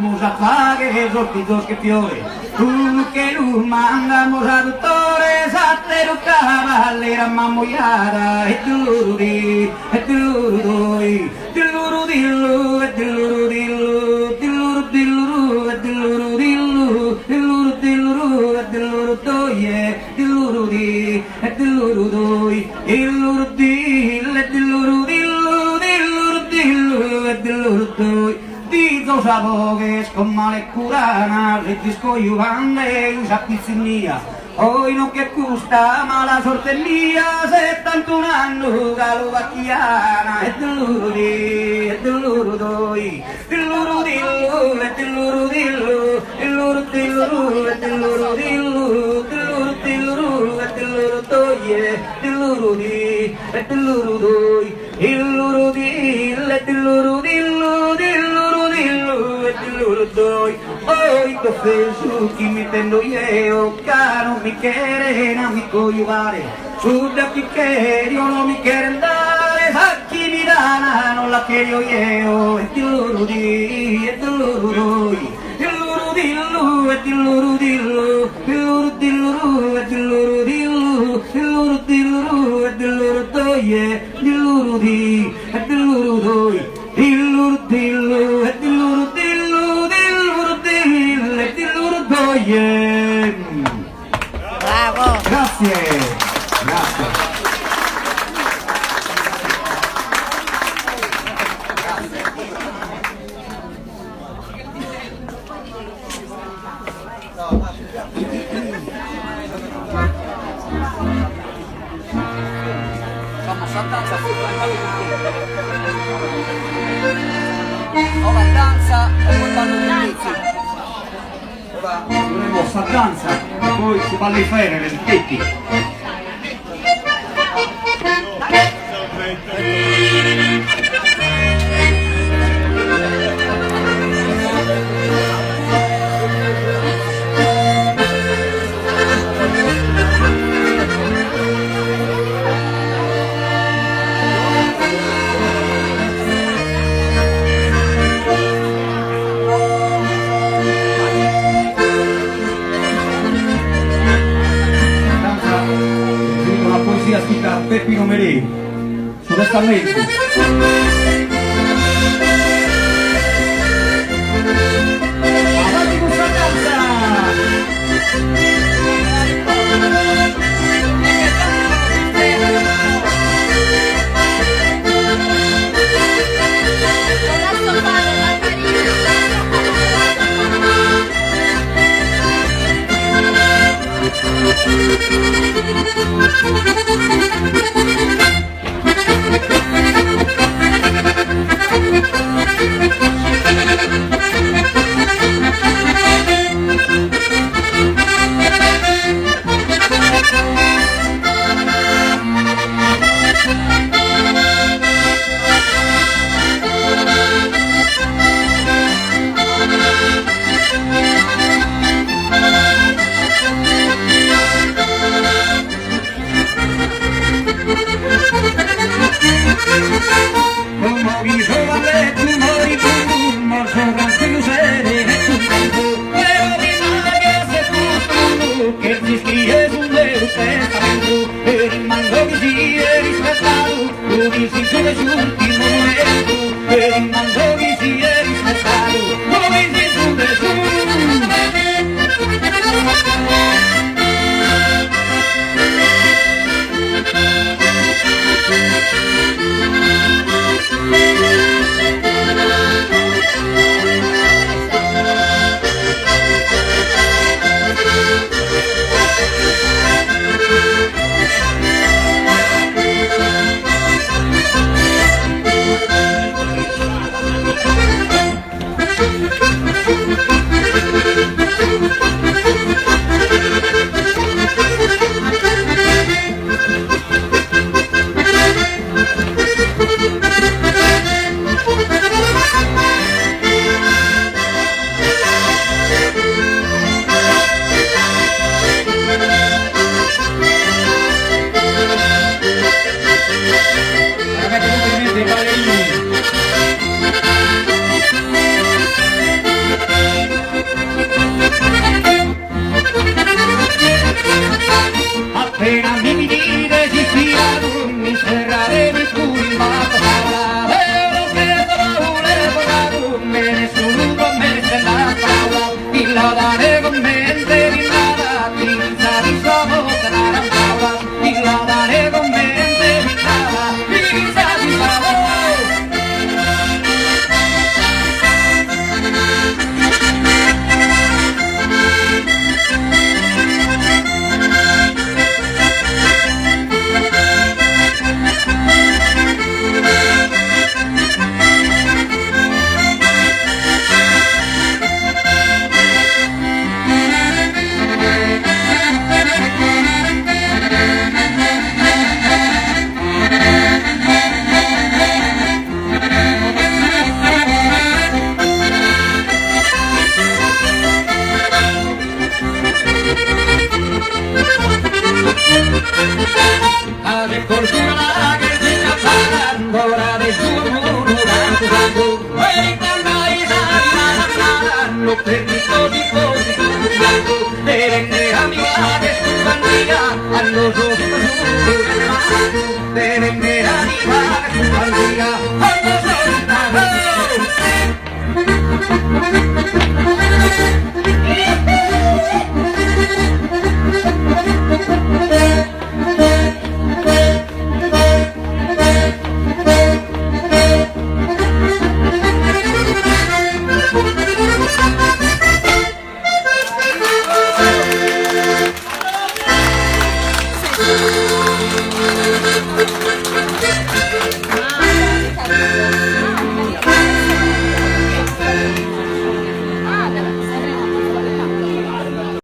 vamos a pague sortidos que fiore. Que luz mandamos a doutores a ter o cavalera mamoiara. Tilurudi, tilurudoi, tilurudilu, tilurudilu, tilurudilu, tilurudilu, tilurudilu, tilurudoie, tilurudi, tilurudoi, ilurudil, tilurudilu, tilurudilu, tilurudoi. Di dos abogues con male curanas, e disco iuvande, usa pizzinia. Hoy no que gusta mala sorte mía, se tanto un anno galovacchiana. E dell'urudi, e dell'urudoi, dell'urudillu, e dell'urudillu, dell'urudillu, e dell'urudillu, dell'urudillu, e dell'urudoie, dell'urudi, e dell'urudoi, illurudil, e dell'urudillu, dell'urudillu, e dell'urudoi. Hoy te fesu que me tendo eu, caro mi quieren amico llevare, su de que quiero no me quieren dar, aquí mi dana no la quiero yo, et ilurudi, et ilurudi, ilurudillu, et ilurudillu, ilurudillu, et ilurudillu, ilurudillu, et ilurudoye, ilurudi, et ilurudoi, ilurudillu, et ilurudillu, et illurudoye. Bravo! Grazie, grazie. Ora danza e poi vanno gli inizi. Una mossa a danza e poi si fa le fere, le tetti. Scritta Peppino Mereni, modestamente. Avanti con questa danza! lo permito di così blanco deve a mi madre bandida a los ojos deve a mi madre bandida a los ojos